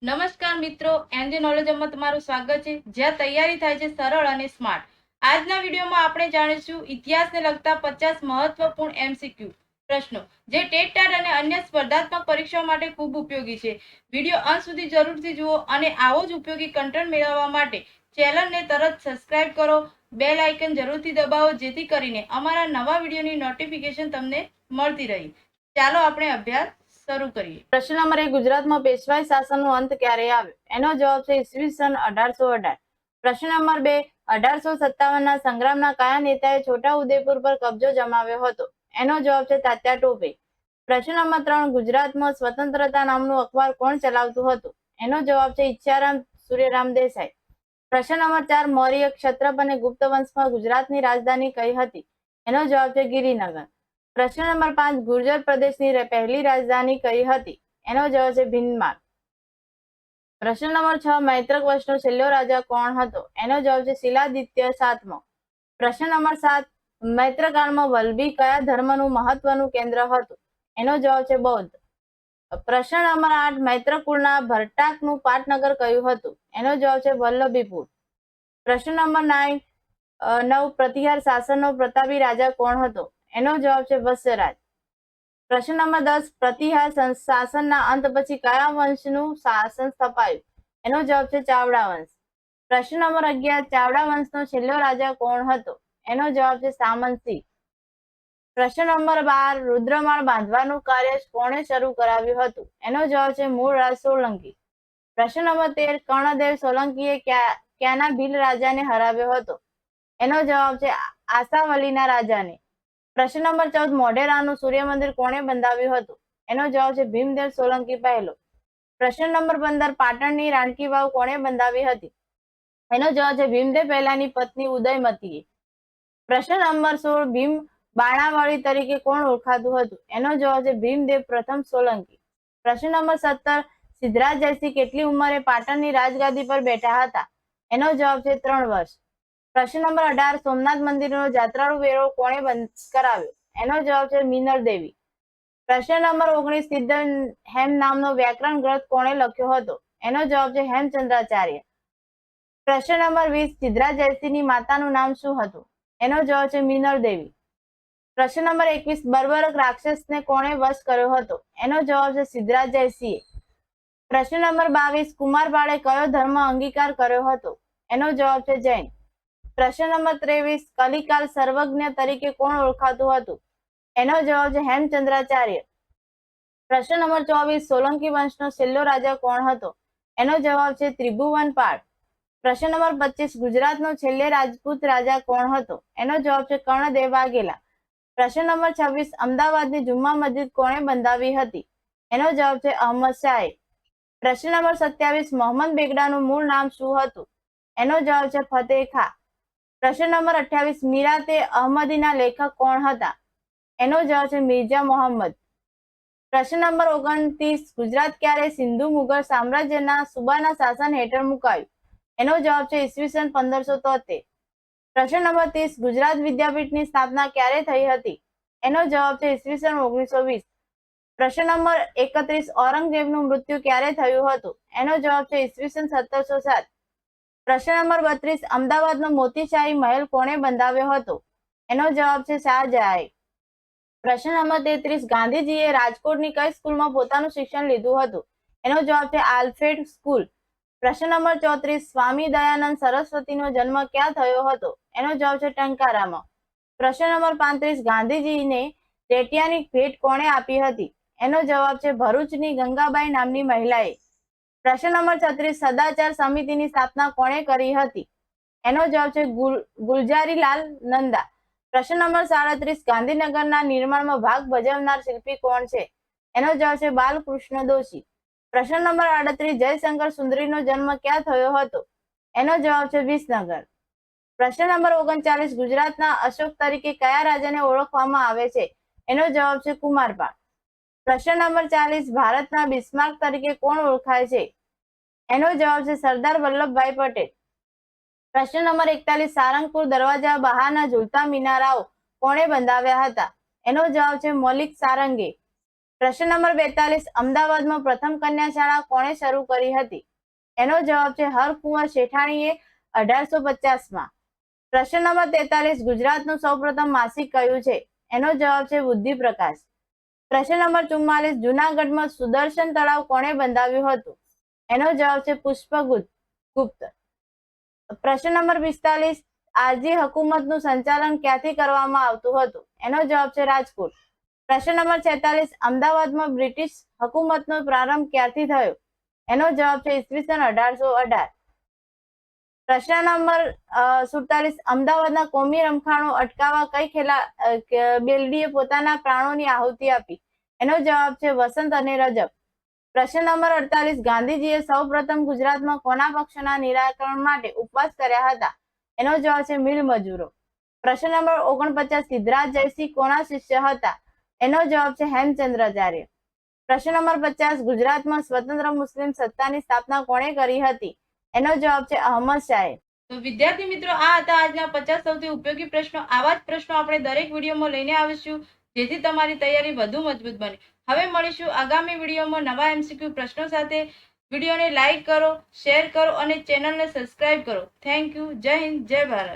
નમસ્કાર મિત્રો, એનજે નોલેજમાં તમારું સ્વાગત છે, જ્યાં તૈયારી થાય છે સરળ અને સ્માર્ટ. આજના વિડીયોમાં આપણે જાણીશું ઇતિહાસને લગતા 50 મહત્વપૂર્ણ એમસીક્યુ પ્રશ્નો, જે ટેટ ટાટ અને અન્ય સ્પર્ધાત્મક પરીક્ષાઓ માટે ખૂબ ઉપયોગી છે. વિડીયો અંત સુધી જરૂરથી જુઓ અને આવો જ ઉપયોગી કન્ટેન્ટ મેળવવા માટે ચેનલને તરત સબસ્ક્રાઇબ કરો, બેલ આઇકન જરૂરથી દબાવો, જેથી કરીને અમારા નવા વિડીયોની નોટિફિકેશન તમને મળતી રહે. ચાલો આપણે અભ્યાસ શરૂ કરીએ. પ્રશ્ન નંબર 1, ગુજરાતમાં પેશવાઈ શાસનનો અંત ક્યારે આવ્યો? એનો જવાબ છે ઈસવીસન 1818. પ્રશ્ન નંબર 2, 1857ના સંગ્રામના કયા નેતાએ છોટા ઉદેપુર પર કબજો જમાવ્યો હતો? એનો જવાબ છે તાત્યા ટોપે. પ્રશ્ન નંબર 3, ગુજરાતમાં સ્વતંત્રતા નામનું અખબાર કોણ ચલાવતું હતું? એનો જવાબ છે ઈચ્છારામ સૂર્યરામ દેસાઈ. પ્રશ્ન નંબર 4, મૌર્ય, ક્ષત્રપ અને ગુપ્ત વંશમાં ગુજરાતની રાજધાની કઈ હતી? એનો જવાબ છે ગિરિનગર. પ્રશ્ન નંબર 5, ગુર્જર પ્રદેશની પહેલી રાજધાની કઈ હતી? એનો જવાબ છે ભીન્માર. પ્રશ્ન નંબર 6, મૈત્રક વંશનો છેલ્લો રાજા કોણ હતો? એનો જવાબ છે શિલાદિત્ય સાતમો. પ્રશ્ન નંબર 7, મૈત્રકાળમાં વલ્લભી કયા ધર્મનું મહત્વનું કેન્દ્ર હતું? એનો જવાબ છે બૌદ્ધ. પ્રશ્ન નંબર 8, મૈત્રકુળના ભરટાકનું પાટનગર કયું હતું? એનો જવાબ છે વલ્લભીપુર. પ્રશ્ન નંબર 9, પ્રતિહાર શાસનનો પ્રતાપી રાજા કોણ હતો? એનો જવાબ છે વત્સરાજ. પ્રશ્ન નંબર 10, પ્રતિહાર શાસનના અંત પછી કયા વંશનું શાસન સ્થપાયું? એનો જવાબ છે ચાવડા વંશ. પ્રશ્ન નંબર 11, ચાવડા વંશનો છેલ્લો રાજા કોણ હતો? એનો જવાબ છે સામંતસિંહ. પ્રશ્ન નંબર 12, રુદ્રમાળ બાંધવાનું કાર્ય કોણે શરૂ કરાવ્યું હતું? એનો જવાબ છે મૂળરાજ સોલંકી. પ્રશ્ન નંબર 13, કર્ણદેવ સોલંકીએ ક્યાંના ભીલ રાજાને હરાવ્યો હતો? એનો જવાબ છે આસાવલીના રાજાને. પ્રશ્ન નંબર 14, મોઢેરાનું સૂર્ય મંદિર કોણે બંધાવ્યું હતું? એનો જવાબ છે ભીમદેવ સોલંકી પહેલો. પ્રશ્ન નંબર 15, પાટણની રાણકી વાવ કોણે બંધાવી હતી? એનો જવાબ છે ભીમદેવ પહેલાની પત્ની ઉદયમતીએ. પ્રશ્ન નંબર 16, ભીમ બાણાવળી તરીકે કોણ ઓળખાતું હતું? એનો જવાબ છે ભીમદેવ પ્રથમ સોલંકી. પ્રશ્ન નંબર 17, સિદ્ધરાજ જયસિંહ કેટલી ઉંમરે પાટણની રાજગાદી પર બેઠા હતા? એનો જવાબ છે 3 વર્ષ. પ્રશ્ન નંબર 18, સોમનાથ મંદિરનો જાત્રાળુ વેરો કોણે બંધ કરાવ્યો? એનો જવાબ છે મિનળ દેવી. પ્રશ્ન નંબર 19, સિદ્ધહેમ નામનો વ્યાકરણ ગ્રંથ કોણે લખ્યો હતો? એનો જવાબ છે હેમચંદ્રાચાર્ય. પ્રશ્ન નંબર 20, સિદ્ધરાજ જયસિંહની માતાનું નામ શું હતું? એનો જવાબ છે મિનળ દેવી. પ્રશ્ન નંબર 21, બર્બરક રાક્ષસને કોણે વશ કર્યો હતો? એનો જવાબ છે સિદ્ધરાજ જયસિંહે. પ્રશ્ન નંબર 22, કુમારપાળે કયો ધર્મ અંગીકાર કર્યો હતો? એનો જવાબ છે જૈન. પ્રશ્ન નંબર 23, કલિકાલ સર્વજ્ઞ તરીકે કોણ ઓળખાતું હતું? એનો જવાબ છે હેમચંદ્રાચાર્ય. પ્રશ્ન નંબર 24, સોલંકી વંશનો છેલ્લો રાજા કોણ હતો? એનો જવાબ છે ત્રિભુવનપાળ. પ્રશ્ન નંબર 25, ગુજરાતનો છેલ્લે રાજપૂત રાજા કોણ હતો? એનો જવાબ છે કર્ણદેવ વાઘેલા. પ્રશ્ન નંબર 26, અમદાવાદની જુમ્મા મસ્જિદ કોણે બંધાવી હતી? એનો જવાબ છે અહમદ શાહે. પ્રશ્ન નંબર 27, મોહમ્મદ બેગડાનું મૂળ નામ શું હતું? એનો જવાબ છે ફતેહ ખાં. પ્રશ્ન નંબર 28, મીરાતે અહમદીના લેખક કોણ હતા? એનો જવાબ છે મિર્ઝા મોહમ્મદ. પ્રશ્ન નંબર 29, ગુજરાત ક્યારે સિંધુ મુઘલ સામ્રાજ્યના સુબાના શાસન હેઠળ મુકાયું? એનો જવાબ છે ઈસવીસન 1573. પ્રશ્ન નંબર 30, ગુજરાત વિદ્યાપીઠની સ્થાપના ક્યારે થઈ હતી? એનો જવાબ છે ઈસવીસન 1920. પ્રશ્ન નંબર 31, ઔરંગઝેબનું મૃત્યુ ક્યારે થયું હતું? એનો જવાબ છે ઈસવીસન 1707. પ્રશ્ન નંબર 32, અમદાવાદનો મોતીશાહી મહેલ કોણે બંધાવ્યો હતો? એનો જવાબ છે શાહજહાએ. પ્રશ્ન નંબર 33, ગાંધીજીએ રાજકોટની કઈ સ્કૂલમાં પોતાનું શિક્ષણ લીધું હતું? એનો જવાબ છે આલ્ફ્રેડ સ્કૂલ. પ્રશ્ન નંબર 34, સ્વામી દયાનંદ સરસ્વતીનો જન્મ ક્યાં થયો હતો? એનો જવાબ છે ટંકારામાં. પ્રશ્ન નંબર 35, ગાંધીજીને ટેટિયાની ભેટ કોણે આપી હતી? એનો જવાબ છે ભરૂચની ગંગાબાઈ નામની મહિલાએ. પ્રશ્ન નંબર 36, સદાચાર સમિતિની સ્થાપના કોણે કરી હતી? એનો જવાબ છે ગુલજારીલાલ નંદા. પ્રશ્ન નંબર 37, ગાંધીનગરના નિર્માણમાં ભાગ ભજવનાર શિલ્પી કોણ છે? એનો જવાબ છે બાલકૃષ્ણ દોશી. પ્રશ્ન નંબર 38, જયશંકર સુંદરીનો જન્મ ક્યાં થયો હતો? એનો જવાબ છે વિસનગર. પ્રશ્ન નંબર 39, ગુજરાતના અશોક તરીકે કયા રાજાને ઓળખવામાં આવે છે? એનો જવાબ છે કુમારપાળ. પ્રશ્ન નંબર 40, ભારતના બિસ્માર્ક તરીકે કોણ ઓળખાય છે? એનો જવાબ છે સરદાર વલ્લભભાઈ પટેલ. પ્રશ્ન નંબર 41, સારંગપુર દરવાજા બહારના ઝૂલતા મિનારાઓ કોણે બંધાવ્યા હતા? એનો જવાબ છે મલિક સારંગે. પ્રશ્ન નંબર 42, અમદાવાદમાં પ્રથમ કન્યા શાળા કોણે શરૂ કરી હતી? એનો જવાબ છે હરકુંવર શેઠાણીએ 1850માં. પ્રશ્ન નંબર 43, ગુજરાતનું સૌપ્રથમ માસિક કયું છે? એનો જવાબ છે બુદ્ધિ પ્રકાશ. પ્રશ્ન નંબર 44, જૂનાગઢમાં સુદર્શન તળાવ કોણે બંધાવ્યું હતું? એનો જવાબ છે પુષ્પગુપ્ત. પ્રશ્ન નંબર 45, આરજી હુકુમતનું સંચાલન ક્યાંથી કરવામાં આવતું હતું? એનો જવાબ છે રાજકોટ. પ્રશ્ન નંબર 46, અમદાવાદમાં બ્રિટિશ હુકુમતનો પ્રારંભ ક્યારથી થયો? એનો જવાબ છે ઈસવીસન 1818. પ્રશ્ન નંબર 47, અમદાવાદના કોમી રમખાણો અટકાવવા કઈ બેલડીએ પોતાના પ્રાણોની આહુતિ આપી? એનો જવાબ છે વસંત અને રજબ. પ્રશ્ન નંબર 48, ગાંધીજીએ સૌપ્રથમ ગુજરાતમાં કોના પક્ષના નિરાકરણ માટે ઉપવાસ કર્યા હતા? એનો જવાબ છે મિલ મજૂરો. પ્રશ્ન નંબર 49, સિદ્ધરાજ જયસિંહ કોના શિષ્ય હતા? એનો જવાબ છે હેમચંદ્રાચાર્ય. પ્રશ્ન નંબર 50, ગુજરાતમાં સ્વતંત્ર મુસ્લિમ સત્તાની સ્થાપના કોણે કરી હતી? એનો જવાબ છે અહમદ શાહે. તો વિદ્યાર્થી મિત્રો, આ હતા આજના 50 સૌથી ઉપયોગી પ્રશ્નો. આવા જ પ્રશ્નો આપણે દરેક વિડીયોમાં લઈને આવીશું, જેથી તમારી તૈયારી વધુ મજબૂત બને. હવે મળીશું આગામી વિડીયોમાં નવા MCQ પ્રશ્નો સાથે. વિડીયોને લાઈક કરો, શેર કરો અને ચેનલને સબસ્ક્રાઇબ કરો. Thank you. જય હિન્દ, જય ભારત.